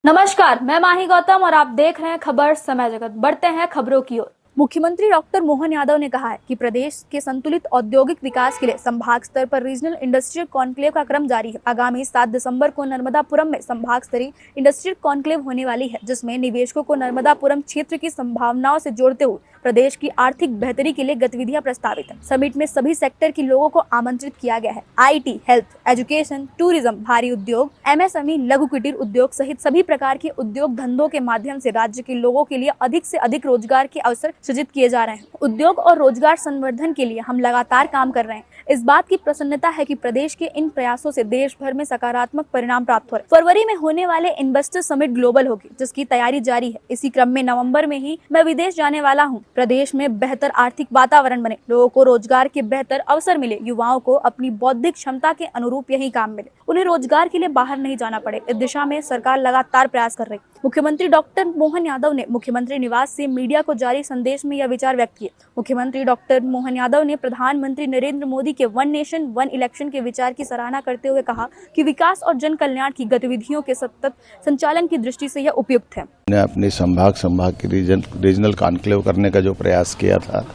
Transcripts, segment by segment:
नमस्कार, मैं माही गौतम और आप देख रहे हैं खबर समय जगत। बढ़ते हैं खबरों की ओर। मुख्यमंत्री डॉक्टर मोहन यादव ने कहा है कि प्रदेश के संतुलित औद्योगिक विकास के लिए संभाग स्तर पर रीजनल इंडस्ट्रियल कॉन्क्लेव का क्रम जारी है। आगामी 7 दिसंबर को नर्मदापुरम में संभाग स्तरीय इंडस्ट्रियल कॉन्क्लेव होने वाली है, जिसमें निवेशकों को नर्मदापुरम क्षेत्र की संभावनाओं से जोड़ते हुए प्रदेश की आर्थिक बेहतरी के लिए गतिविधियां प्रस्तावित है। समिट में सभी सेक्टर के लोगों को आमंत्रित किया गया है। IT, हेल्थ, एजुकेशन, टूरिज्म, भारी उद्योग, MSME, लघु कुटीर उद्योग सहित सभी प्रकार के उद्योग धंधों के माध्यम से राज्य के लोगों के लिए अधिक से अधिक रोजगार के अवसर सृजित किए जा रहे हैं। उद्योग और रोजगार संवर्धन के लिए हम लगातार काम कर रहे हैं। इस बात की प्रसन्नता है कि प्रदेश के इन प्रयासों से देश भर में सकारात्मक परिणाम प्राप्त हो रहे। फरवरी में होने वाले इन्वेस्टर समिट ग्लोबल होगी, जिसकी तैयारी जारी है। इसी क्रम में नवंबर में ही मैं विदेश जाने वाला हूं। प्रदेश में बेहतर आर्थिक वातावरण बने, लोगों को रोजगार के बेहतर अवसर मिले, युवाओं को अपनी बौद्धिक क्षमता के अनुरूप यही काम मिले, उन्हें रोजगार के लिए बाहर नहीं जाना पड़े। इस दिशा में सरकार लगातार प्रयास कर रही। मुख्यमंत्री डॉक्टर मोहन यादव ने मुख्यमंत्री निवास से मीडिया को जारी संदेश में यह विचार व्यक्त किए। मुख्यमंत्री डॉक्टर मोहन यादव ने प्रधानमंत्री नरेंद्र मोदी के वन नेशन वन इलेक्शन के विचार की सराहना करते हुए कहा कि विकास और जन कल्याण की गतिविधियों के सतत संचालन की दृष्टि से यह उपयुक्त है। अपने संभाग की रीजनल कॉन्क्लेव करने का जो प्रयास किया था,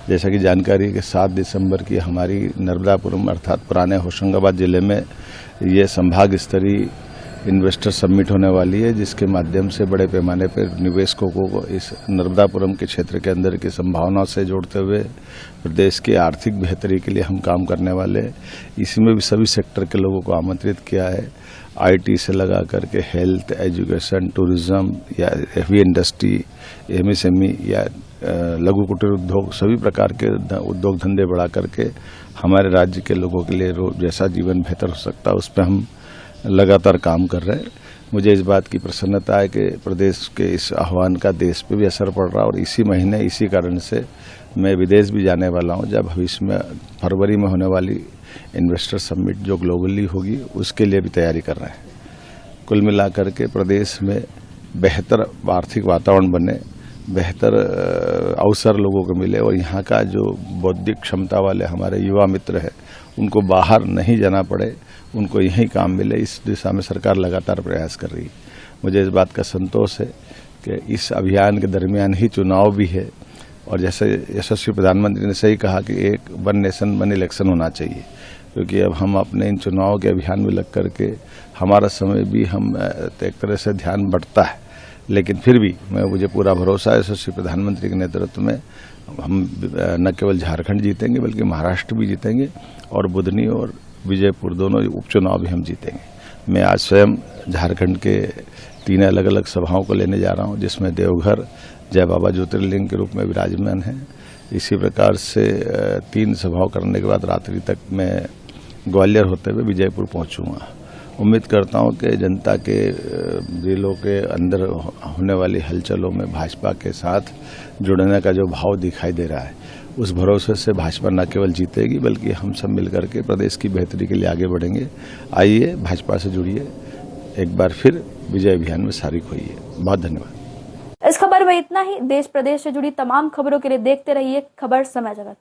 जैसा कि जानकारी के 7 दिसंबर की हमारी नर्मदापुरम अर्थात पुराने होशंगाबाद जिले में ये संभाग स्तरीय इन्वेस्टर समिट होने वाली है, जिसके माध्यम से बड़े पैमाने पर निवेशकों को इस नर्मदापुरम के क्षेत्र के अंदर की संभावनाओं से जोड़ते हुए प्रदेश की आर्थिक बेहतरी के लिए हम काम करने वाले। इसमें भी सभी सेक्टर के लोगों को आमंत्रित किया है। IT से लगा करके हेल्थ, एजुकेशन, टूरिज्म या हेवी इंडस्ट्री, MSME या लघु कुटीर उद्योग, सभी प्रकार के उद्योग धंधे बढ़ा करके हमारे राज्य के लोगों के लिए जैसा जीवन बेहतर हो सकता है उस पर हम लगातार काम कर रहे हैं। मुझे इस बात की प्रसन्नता है कि प्रदेश के इस आह्वान का देश पे भी असर पड़ रहा है और इसी महीने इसी कारण से मैं विदेश भी जाने वाला हूं, जब भविष्य में फरवरी में होने वाली इन्वेस्टर समिट जो ग्लोबली होगी उसके लिए भी तैयारी कर रहे हैं। कुल मिलाकर के प्रदेश में बेहतर आर्थिक वातावरण बने, बेहतर अवसर लोगों को मिले और यहाँ का जो बौद्धिक क्षमता वाले हमारे युवा मित्र हैं उनको बाहर नहीं जाना पड़े, उनको यही काम मिले, इस दिशा में सरकार लगातार प्रयास कर रही है। मुझे इस बात का संतोष है कि इस अभियान के दरमियान ही चुनाव भी है और जैसे यशस्वी प्रधानमंत्री ने सही कहा कि एक वन नेशन वन इलेक्शन होना चाहिए, क्योंकि अब हम अपने इन चुनाव के अभियान में लग करके हमारा समय भी हम एक तरह से ध्यान बढ़ता है, लेकिन फिर भी मुझे पूरा भरोसा है यशस्वी प्रधानमंत्री के नेतृत्व में हम न केवल झारखंड जीतेंगे बल्कि महाराष्ट्र भी जीतेंगे और बुधनी और विजयपुर दोनों उपचुनाव भी हम जीतेंगे। मैं आज स्वयं झारखंड के 3 अलग अलग सभाओं को लेने जा रहा हूं, जिसमें देवघर जय बाबा ज्योतिर्लिंग के रूप में विराजमान है। इसी प्रकार से 3 सभाओं करने के बाद रात्रि तक मैं ग्वालियर होते हुए विजयपुर पहुंचूंगा। उम्मीद करता हूं कि जनता के दिलों के अंदर होने वाली हलचलों में भाजपा के साथ जुड़ने का जो भाव दिखाई दे रहा है, उस भरोसे से भाजपा न केवल जीतेगी बल्कि हम सब मिलकर के प्रदेश की बेहतरी के लिए आगे बढ़ेंगे। आइए भाजपा से जुड़िए, एक बार फिर विजय अभियान में शारिक होइए। बहुत धन्यवाद। इस खबर में इतना ही। देश प्रदेश से जुड़ी तमाम खबरों के लिए देखते रहिए खबर समय जगत।